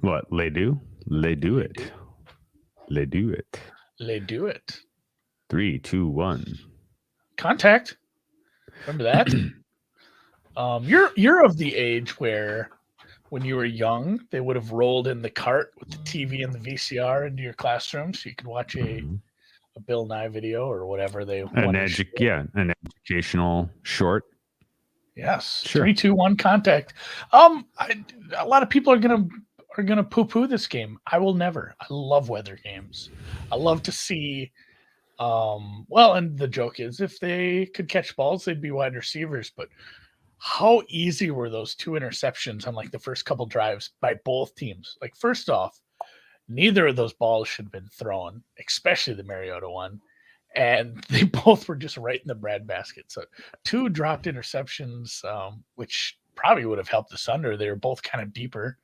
What? They do? They do it. They do it. They do it. 3, 2, 1. Contact. Remember that? You're of the age where when you were young, they would have rolled in the cart with the TV and the VCR into your classroom so you could watch a Bill Nye video or whatever they wanted. An educational short. Yes. Sure. 3, 2, 1 contact. A lot of people are gonna poo-poo this game. I will never. I love weather games. I love to see and the joke is if they could catch balls, they'd be wide receivers, but how easy were those 2 interceptions on like the first couple drives by both teams? Like, first off, neither of those balls should have been thrown, especially the Mariota one. And they both were just right in the breadbasket. So 2 dropped interceptions, which probably would have helped us under. They were both kind of deeper.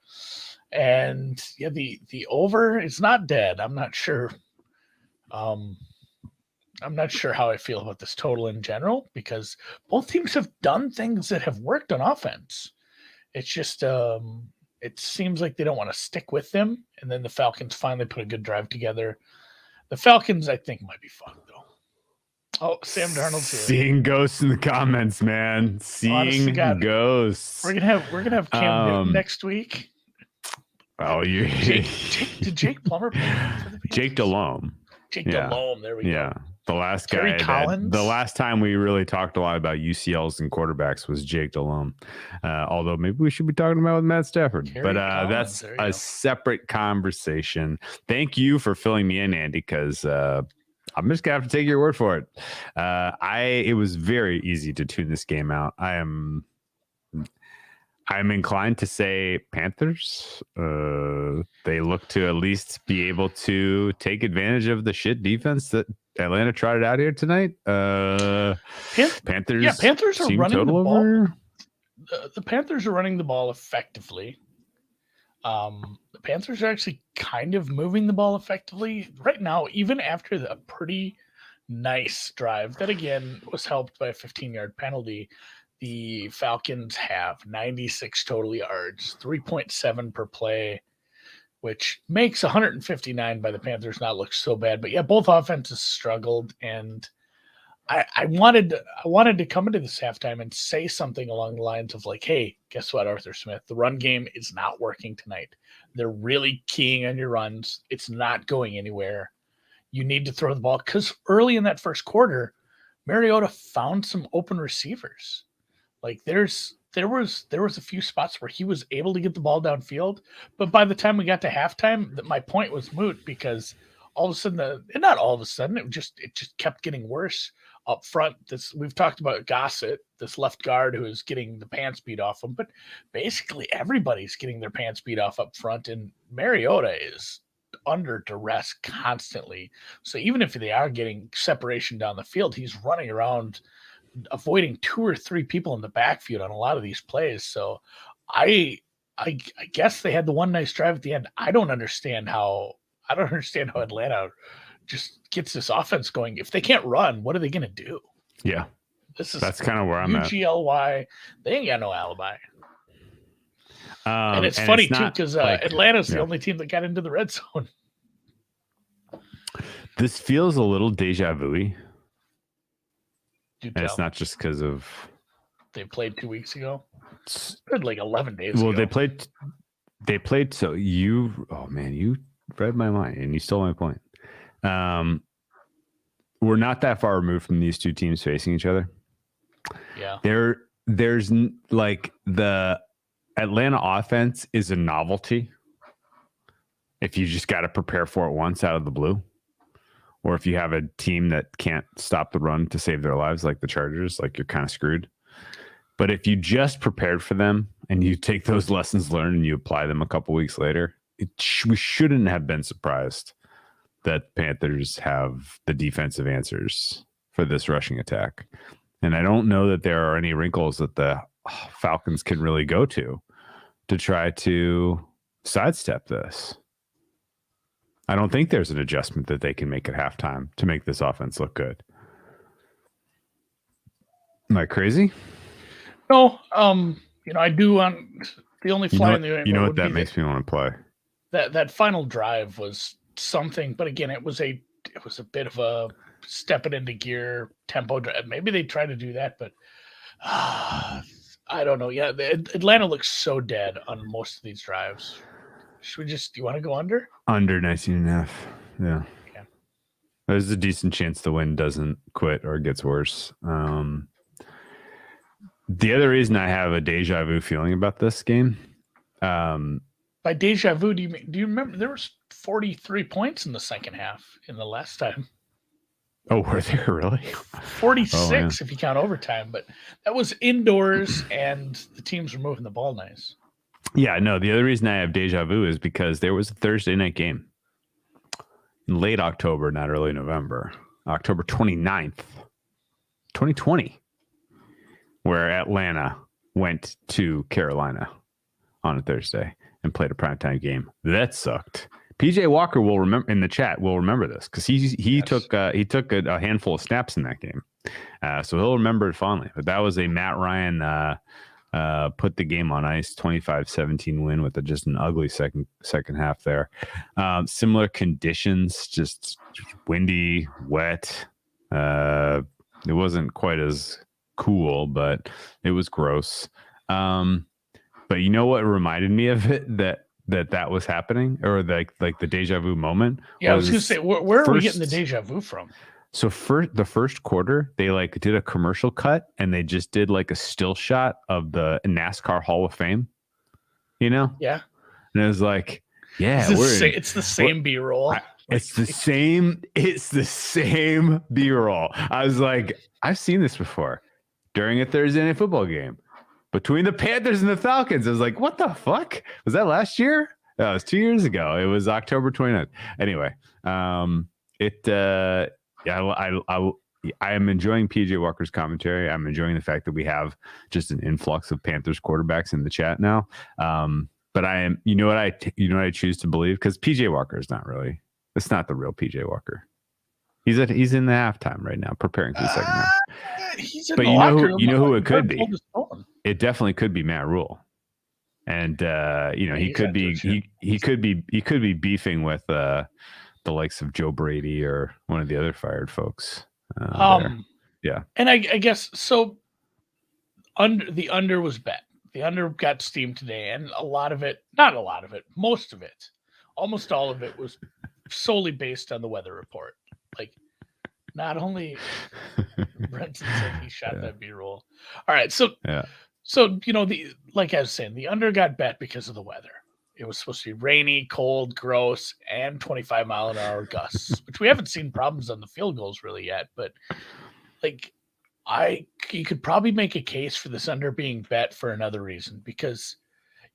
And yeah, the over is not dead. I'm not sure. I'm not sure how I feel about this total in general because both teams have done things that have worked on offense. It's just it seems like they don't want to stick with them, and then the Falcons finally put a good drive together. The Falcons, I think, might be fun though. Oh, Sam Darnold's here. Seeing ghosts in the comments, man. Seeing ghosts. We're gonna have Cam Newton next week. Oh, you did Jake Plummer play for the Panthers? Jake Delhomme. Delhomme, there we go. Yeah. The last Kerry guy, Collins? the last time we really talked a lot about UCLs and quarterbacks was Jake Delhomme. Although maybe we should be talking about with Matt Stafford. Kerry Collins, that's a separate conversation. Thank you for filling me in, Andy, because I'm just gonna have to take your word for it. It was very easy to tune this game out. I'm inclined to say Panthers. They look to at least be able to take advantage of the shit defense that Atlanta trotted out here tonight. Panthers. Yeah, Panthers are running the ball. Over. The Panthers are running the ball effectively. The Panthers are actually kind of moving the ball effectively right now, even after a pretty nice drive that again was helped by a 15-yard penalty. The Falcons have 96 total yards, 3.7 per play, which makes 159 by the Panthers not look so bad. But yeah, both offenses struggled, and I wanted to come into this halftime and say something along the lines of like, hey, guess what, Arthur Smith? The run game is not working tonight. They're really keying on your runs. It's not going anywhere. You need to throw the ball because early in that first quarter, Mariota found some open receivers. Like there was a few spots where he was able to get the ball downfield, but by the time we got to halftime, my point was moot because all of a sudden, it just kept getting worse up front. We've talked about Gossett, this left guard who is getting the pants beat off him, but basically everybody's getting their pants beat off up front, and Mariota is under duress constantly. So even if they are getting separation down the field, he's running around avoiding 2 or 3 people in the backfield on a lot of these plays. So I guess they had the one nice drive at the end. I don't understand how Atlanta just gets this offense going. If they can't run, what are they going to do? Yeah. That's kind of where I'm at. UGLY, they ain't got no alibi. And it's funny too because Atlanta's the only team that got into the red zone. This feels a little deja vu-y. And it's not just because of they played 2 weeks ago. Like 11 days ago. Well, they played. So you read my mind and you stole my point. We're not that far removed from these two teams facing each other. Yeah. There's like the Atlanta offense is a novelty. If you just got to prepare for it once out of the blue. Or if you have a team that can't stop the run to save their lives, like the Chargers, like you're kind of screwed. But if you just prepared for them and you take those lessons learned and you apply them a couple weeks later, we shouldn't have been surprised that Panthers have the defensive answers for this rushing attack. And I don't know that there are any wrinkles that the Falcons can really go to try to sidestep this. I don't think there's an adjustment that they can make at halftime to make this offense look good. Am I crazy? No, I do want the only fly in the You know what that makes me want to play? that final drive was something, but again, it was a bit of a stepping into gear tempo drive. Maybe they try to do that, but I don't know. Yeah, Atlanta looks so dead on most of these drives. Should we just? Do you want to go under? Under 19.5. Yeah. Okay. There's a decent chance the wind doesn't quit or gets worse. The other reason I have a deja vu feeling about this game. By deja vu, do you remember there was 43 points in the second half in the last time? Oh, were there really? 46 if you count overtime, but that was indoors and the teams were moving the ball nice. Yeah, no, the other reason I have deja vu is because there was a Thursday night game in late October, not early November, October 29th, 2020, where Atlanta went to Carolina on a Thursday and played a primetime game. That sucked. PJ Walker will remember in the chat. Will remember this because he took a handful of snaps in that game, so he'll remember it fondly. But that was a Matt Ryan put the game on ice, 25-17 win with just an ugly second half there. Similar conditions, just windy, wet. It wasn't quite as cool, but it was gross. But you know what reminded me of it that was happening, or like the deja vu moment? Yeah, I was going to say, where are we getting the deja vu from? So for the first quarter, they like did a commercial cut and they just did like a still shot of the NASCAR Hall of Fame, you know? Yeah. And it was like, yeah, it's the same B-roll. It's the same B-roll. I was like, I've seen this before during a Thursday night football game between the Panthers and the Falcons. I was like, what the fuck? Was that last year? No, it was 2 years ago. It was October 29th. Anyway, I am enjoying PJ Walker's commentary. I'm enjoying the fact that we have just an influx of Panthers quarterbacks in the chat now. But I am, you know what I choose to believe, because PJ Walker is not really. It's not the real PJ Walker. He's in the halftime right now, preparing for the second half. But you know who it could be. It definitely could be Matt Rule, and he could be beefing with the likes of Joe Brady or one of the other fired folks. Yeah, and I guess so. The under was bet. The under got steamed today, and most of it, almost all of it was solely based on the weather report. Like, not only Brenton said he shot that B-roll. All right, so like I was saying, the under got bet because of the weather. It was supposed to be rainy, cold, gross, and 25-mile-an-hour gusts, which we haven't seen problems on the field goals really yet. But like, you could probably make a case for this under being bet for another reason, because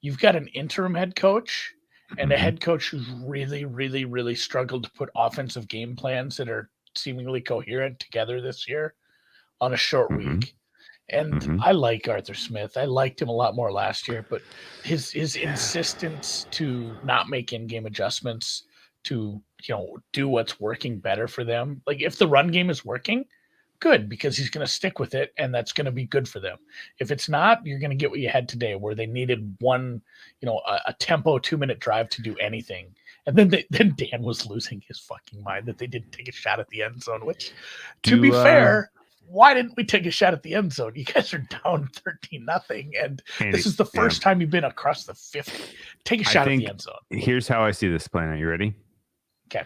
you've got an interim head coach and a head coach who's really, really, really struggled to put offensive game plans that are seemingly coherent together this year on a short week. And I like Arthur Smith. I liked him a lot more last year, but his insistence to not make in-game adjustments to, do what's working better for them. Like, if the run game is working, good, because he's going to stick with it, and that's going to be good for them. If it's not, you're going to get what you had today, where they needed one, a tempo 2-minute drive to do anything. And then Dan was losing his fucking mind that they didn't take a shot at the end zone, which, to be fair, why didn't we take a shot at the end zone? You guys are down 13-0, and this is the first time you've been across the 50. Take a shot at the end zone. Here's how I see this playing out. You ready? Okay.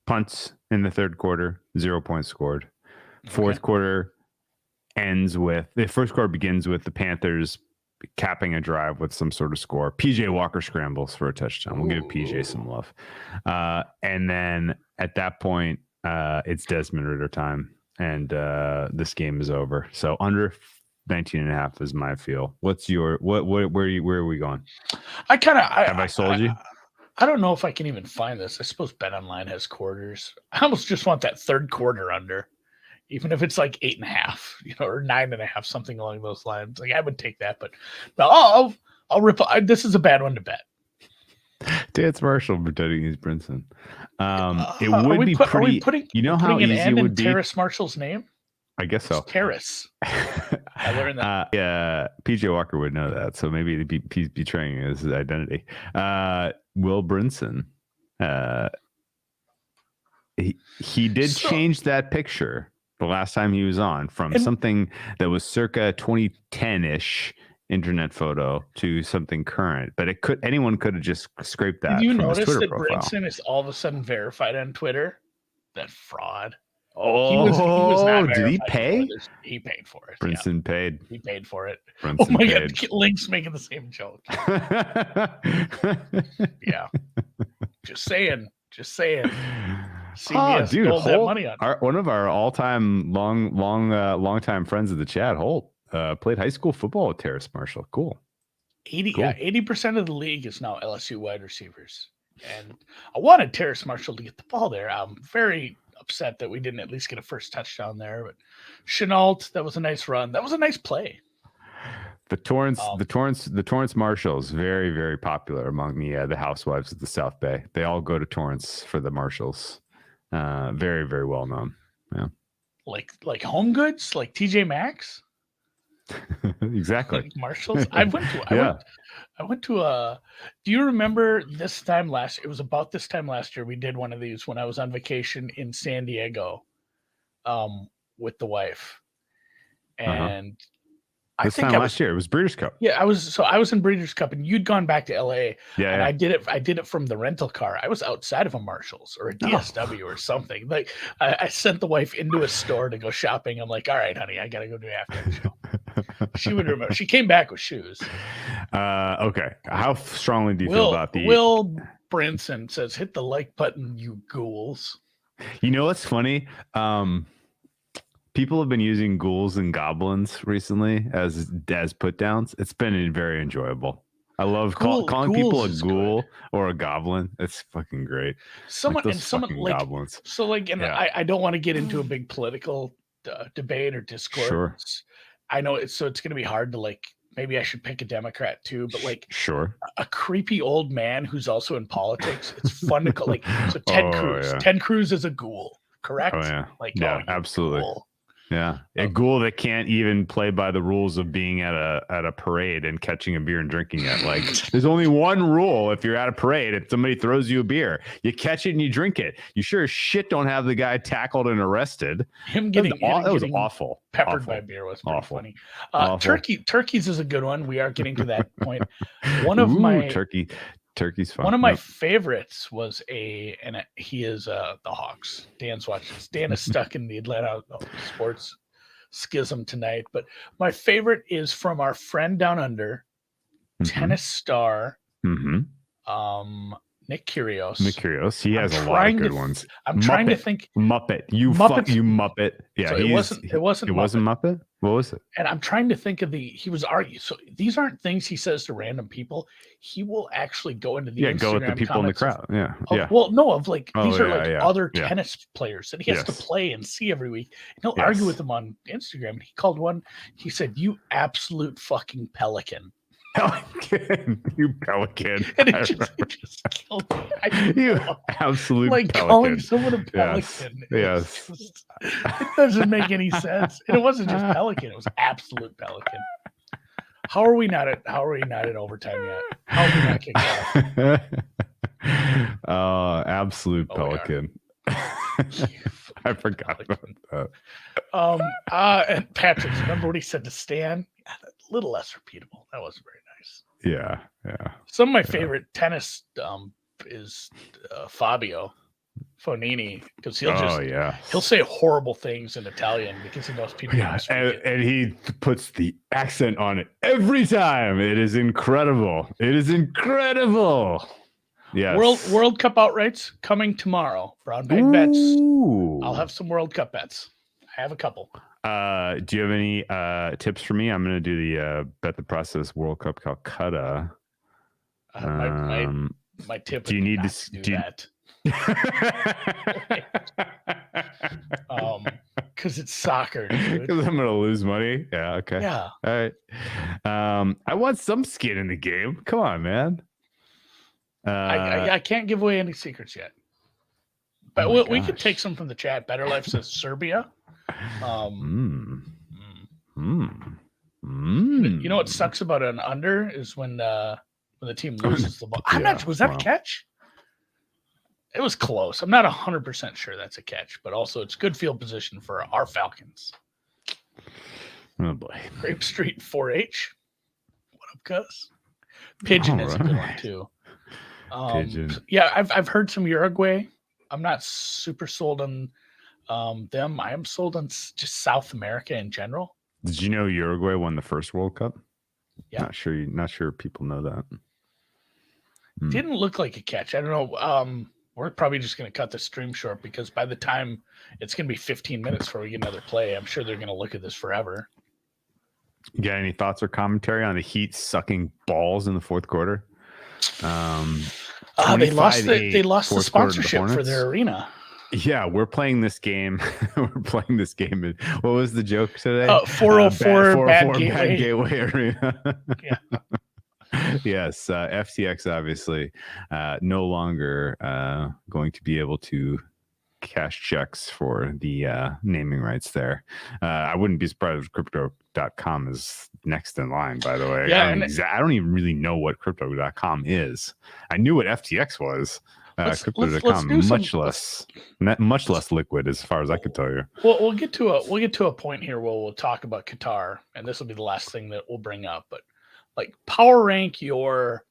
Punts in the third quarter, 0 points scored. Fourth quarter ends with the first quarter begins with the Panthers capping a drive with some sort of score. PJ Walker scrambles for a touchdown. We'll give PJ some love. And then at that point, it's Desmond Ridder time, and this game is over. So under 19.5 is my feel. What's your where are we going? Have I sold you? I don't know if I can even find this. I suppose BetOnline has quarters. I almost just want that third quarter under. Even if it's like 8.5, or 9.5, something along those lines. Like, I would take that, but no, I'll rip. This is a bad one to bet. Dance Marshall pretending he's Brinson. It would be pretty. Putting, you know how easy it would be. Terrace Marshall's name? I guess so. Terrace. I learned that. Yeah, PJ Walker would know that, so maybe he's betraying his identity. Will Brinson, he did change that picture the last time he was on from something that was circa 2010-ish internet photo to something current, but anyone could have just scraped that. Did you from his notice Twitter that profile. Brinson is all of a sudden verified on Twitter? That fraud. Oh, he was not did he pay? He paid for it. Brinson paid. He paid for it. Brinson oh my paid. God, Link's making the same joke. Yeah. Just saying. CBS dude, stole that money on one of our all-time long-time friends of the chat, Holt, played high school football with Terrace Marshall. Cool. 80% of the league is now LSU wide receivers. And I wanted Terrace Marshall to get the ball there. I'm very upset that we didn't at least get a first touchdown there. But Chenault, that was a nice run. That was a nice play. The Torrance Marshalls, very, very popular among the housewives of the South Bay. They all go to Torrance for the Marshalls. Very, very well known. Yeah. Like Home Goods, like TJ Maxx. Exactly. Like Marshalls. I went to do you remember this time last it was about this time last year we did one of these when I was on vacation in San Diego with the wife. And I think last year it was Breeders' Cup. Yeah, I was in Breeders' Cup and you'd gone back to LA. Yeah. And I did it from the rental car. I was outside of a Marshalls or a DSW or something. Like I sent the wife into a store to go shopping. I'm like, all right, honey, I gotta go do after the show. She would remember. She came back with shoes. Okay. How strongly do you feel about the Will Brinson says, hit the like button, you ghouls. You know what's funny? People have been using ghouls and goblins recently as put downs. It's been very enjoyable. I love calling people a ghoul or a goblin. It's fucking great. Someone like goblins. So like, and I don't want to get into a big political debate or discourse. Sure. I know it's going to be hard to like. Maybe I should pick a Democrat too, but like, sure, a creepy old man who's also in politics. It's fun to call like. So Ted Cruz. Yeah. Ted Cruz is a ghoul, correct? Oh yeah, like absolutely. Ghoul. Yeah, a ghoul that can't even play by the rules of being at a parade and catching a beer and drinking it. Like, there's only one rule if you're at a parade and somebody throws you a beer, you catch it and you drink it. You sure as shit don't have the guy tackled and arrested. That was awful. Peppered by beer was pretty awful. funny. Awful. Turkeys is a good one. We are getting to that point. One of my Turkey's fun. One of my favorites was he is the Hawks. Dan's watching this. Dan is stuck in the Atlanta sports schism tonight. But my favorite is from our friend down under, tennis star, Nick Kyrgios. He has a lot of good ones. I'm trying to think. Muppet. You Muppet. Yeah, so it wasn't Muppet. What was it? And I'm trying to think of he was arguing. So these aren't things he says to random people. He will actually go into the Instagram go with the people in the crowd. Well, no, these are other tennis players that he has to play and see every week. And he'll argue with them on Instagram. And he called one. He said, "You absolute fucking pelican." Pelican, you pelican. And it just killed me. You absolute like pelican. Calling someone a pelican. Yes. It doesn't make any sense. And it wasn't just pelican, it was absolute pelican. How are we not at overtime yet? How are we not kicked off? Absolute pelican. I forgot about that. And Patrick, remember what he said to Stan? A little less repeatable. That wasn't very nice. Yeah. Some of my favorite tennis is Fabio Fonini, because he'll say horrible things in Italian because he knows people. Yeah, and he puts the accent on it every time. It is incredible. Yes. World Cup outrights coming tomorrow. Brown bag bets. I'll have some World Cup bets. I have a couple. Do you have any tips for me? I'm going to do the Bet the Process World Cup Calcutta. My tip. Do you need to do that? Because it's soccer, dude. Because I'm going to lose money. Yeah. Okay. Yeah. All right. I want some skin in the game. Come on, man. I can't give away any secrets yet, but we could take some from the chat. Better Life says Serbia. You know what sucks about an under is when the team loses the ball. Was that a catch? It was close. I'm not 100% sure that's a catch, but also it's good field position for our Falcons. Oh boy. Grape Street 4-H. What up, cuz? Pigeon is a good one too. Pigeon. Yeah, I've heard some Uruguay. I'm not super sold on them. I am sold on just South America in general. Did you know Uruguay won the first World Cup? Yeah. Not sure people know that. Didn't look like a catch. I don't know. We're probably just going to cut the stream short because by the time it's going to be 15 minutes before we get another play, I'm sure they're going to look at this forever. You got any thoughts or commentary on the Heat sucking balls in the fourth quarter? They lost the sponsorship for their arena. Yeah, we're playing this game. What was the joke today? 404 bad Gateway. Gateway Arena. Yeah. Yes, FTX obviously no longer going to be able to cash checks for the naming rights there. I wouldn't be surprised if crypto.com is next in line, by the way. Yeah, I don't even really know what crypto.com is. I knew what FTX was. Crypto.com much less liquid as far as I could tell you. Well, we'll get to a point here where we'll talk about Qatar, and this will be the last thing that we'll bring up, but like power rank your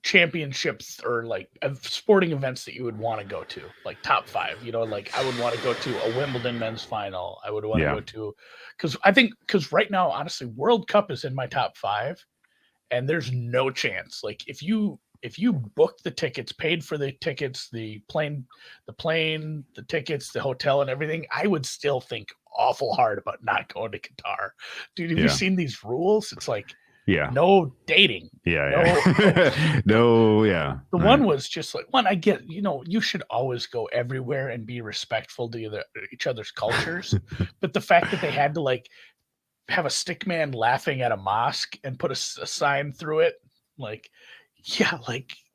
championships or like sporting events that you would want to go to, like top 5. Like I would want to go to a Wimbledon men's final. I would want to go to because right now, honestly, World Cup is in my top 5, and there's no chance. Like if you booked the tickets, paid for the tickets, the plane, the tickets, the hotel, and everything, I would still think awful hard about not going to Qatar. Dude, have you seen these rules? It's like, no dating. No. The one was just like, I get, you should always go everywhere and be respectful to each other's cultures. But the fact that they had to like have a stick man laughing at a mosque and put a sign through it, like,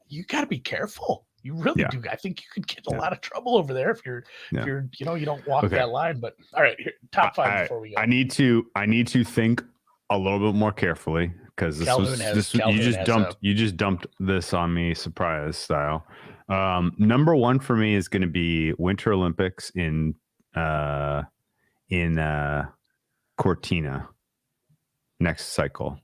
you got to be careful. You really do. I think you could get a lot of trouble over there if you're you don't walk that line. But all right, here, top 5 before we go. I need to think a little bit more carefully because you just dumped this on me surprise style. Number 1 for me is going to be Winter Olympics in Cortina next cycle,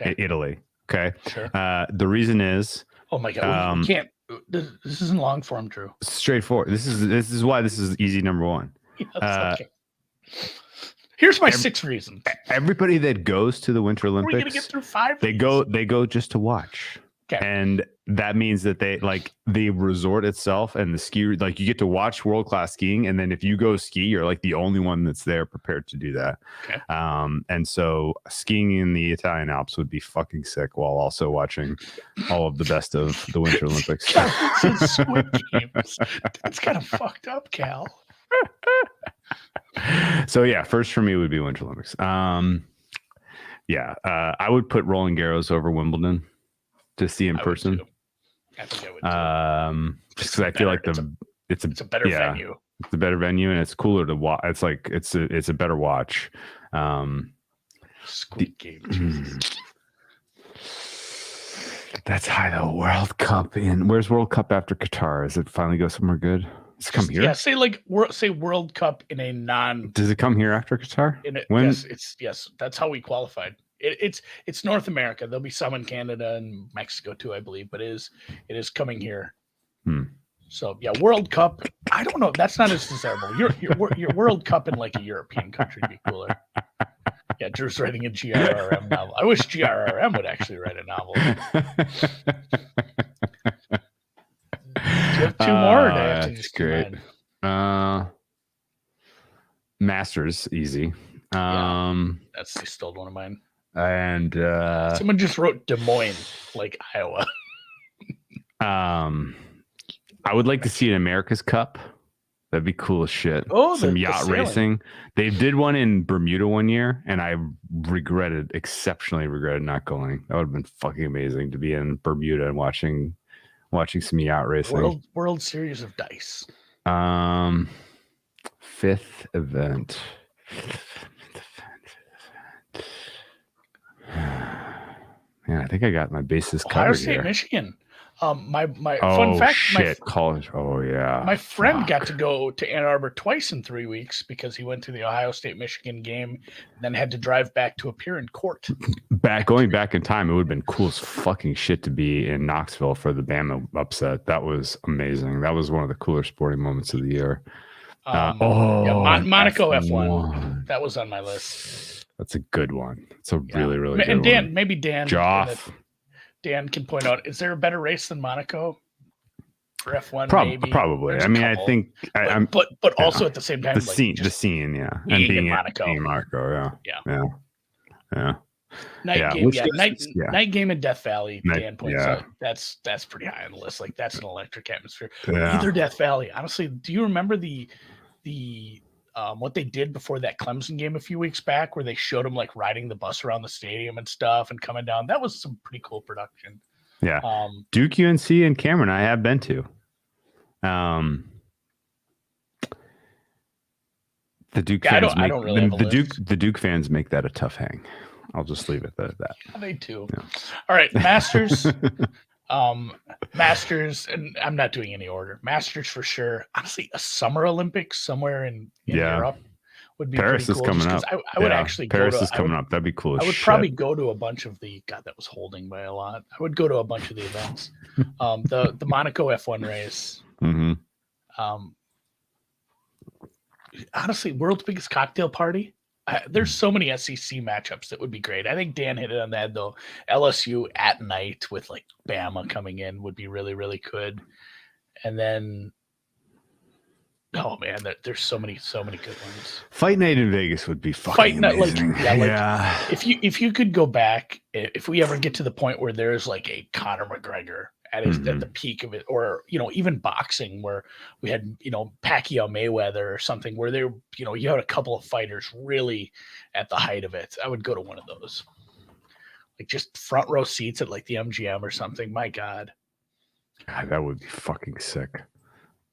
Italy. Okay. Sure. The reason is, oh my God, we can't. This isn't long form, Drew. Straightforward. This is why this is easy. Number 1. Okay. Here's my 6 reasons. Everybody that goes to the Winter Olympics, we're gonna get through 5. They go just to watch. Okay. And that means that they like the resort itself and the ski, like you get to watch world-class skiing. And then if you go ski, you're like the only one that's there prepared to do that. Okay. And so skiing in the Italian Alps would be fucking sick while also watching all of the best of the Winter Olympics. Squid Games. That's kind of fucked up, Cal. So first for me would be Winter Olympics. I would put Roland Garros over Wimbledon to see in person. I think I would too. Just because I feel like it's a better venue. It's a better venue and it's cooler to watch. It's like it's a better watch. Squid Game. That's high though. World Cup where's World Cup after Qatar? Does it finally go somewhere good? Does it come here? Yeah, say World Cup in a non. Does it come here after Qatar? Yes. That's how we qualified. It's North America. There'll be some in Canada and Mexico too, I believe, but it is coming here. So World Cup. I don't know. That's not as desirable. Your World Cup in like a European country would be cooler. Yeah, Drew's writing a GRRM novel. I wish GRRM would actually write a novel. Do you have 2 more? Or do I have to just great. Masters easy. That's still one of mine. And someone just wrote Des Moines, like Iowa. I would like to see an America's Cup. That'd be cool as shit. Oh, some yacht racing. They did one in Bermuda one year, and I exceptionally regretted not going. That would have been fucking amazing to be in Bermuda and watching some yacht racing. World Series of Dice. 5th event. Yeah, I think I got my bases Ohio covered State, here. Michigan. My Oh fun fact, shit, college. Oh yeah, my friend got fuck. to go to Ann Arbor twice in 3 weeks because he went to the Ohio State Michigan game, then had to drive back to appear in court. Going back in time, it would have been cool as fucking shit to be in Knoxville for the Bama upset. That was amazing. That was one of the cooler sporting moments of the year. Monaco an F1. That was on my list. That's a good one. It's a really, really good and Dan, one. maybe Dan, Joff. Dan can point out: is there a better race than Monaco for F1? Maybe, probably. There's I mean, I think, but also at the same time, the scene, yeah, being and being in Monaco, yeah. Night game in Death Valley. Dan points out that's pretty high on the list. Like that's an electric atmosphere. Yeah. Either Death Valley. Honestly, do you remember the what they did before that Clemson game a few weeks back, where they showed them like riding the bus around the stadium and stuff and coming down? That was some pretty cool production. Yeah. Duke, UNC, and Cameron, I have been to. The Duke fans the Duke fans make that a tough hang. I'll just leave it at that. Yeah, they do. Yeah. All right, Masters. Masters, and I'm not doing any order. Masters for sure. Honestly, a Summer Olympics somewhere in Europe would be Paris pretty cool. is coming up. I would actually Paris is coming up. That'd be cool. I would probably go to a bunch of the that was holding by a lot. I would go to a bunch of the events. The Monaco F1 race. Mm-hmm. Honestly, world's biggest cocktail party. There's so many SEC matchups that would be great. I think Dan hit it on that though. LSU at night with like Bama coming in would be really, really good. And then, oh man, there's so many good ones. Fight night in Vegas would be fucking amazing. If you could go back, if we ever get to the point where there's like a Conor McGregor at the peak of it, or even boxing where we had Pacquiao Mayweather or something where they you had a couple of fighters really at the height of it, I would go to one of those, like just front row seats at like the MGM or something. My God, that would be fucking sick.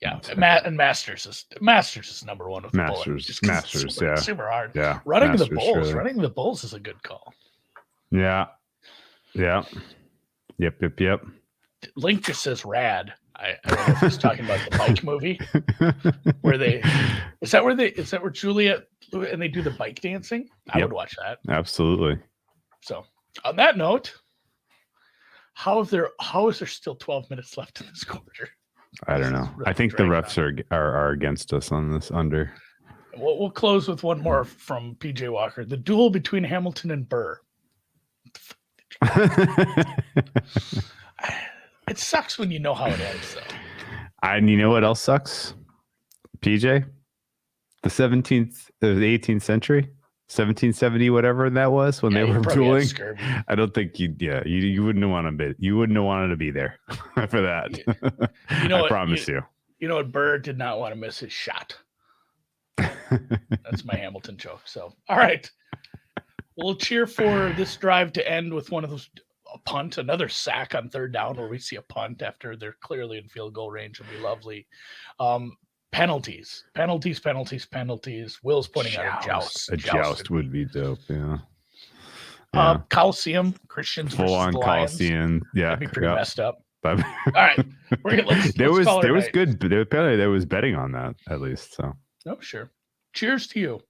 Yeah, and Masters is number one with Masters. It's super hard. Yeah, running the Bulls is a good call. Yeah. Yep. Link just says rad. I don't know if he's talking about the bike movie where is that where Juliet and they do the bike dancing? I would watch that. Absolutely. So on that note, how is there still 12 minutes left in this quarter? I don't know. Really I think the refs are against us on this under. We'll close with one more from PJ Walker. The duel between Hamilton and Burr. It sucks when you know how it ends, though. And you know what else sucks, PJ? The 18th century, 1770, whatever that was when they were dueling. I don't think you wouldn't have wanted you wouldn't have wanted to be there for that. I promise you. You know what? Burr did not want to miss his shot. That's my Hamilton joke. So, all right, we'll cheer for this drive to end with one of those. A punt, another sack on third down where we see a punt after they're clearly in field goal range would be lovely. Penalties. Will's pointing out a joust. A joust would be dope. Yeah. Coliseum, Christians full on Coliseum. Yeah, that'd be pretty messed up. All right, there was good. Apparently there was betting on that at least. So sure. Cheers to you.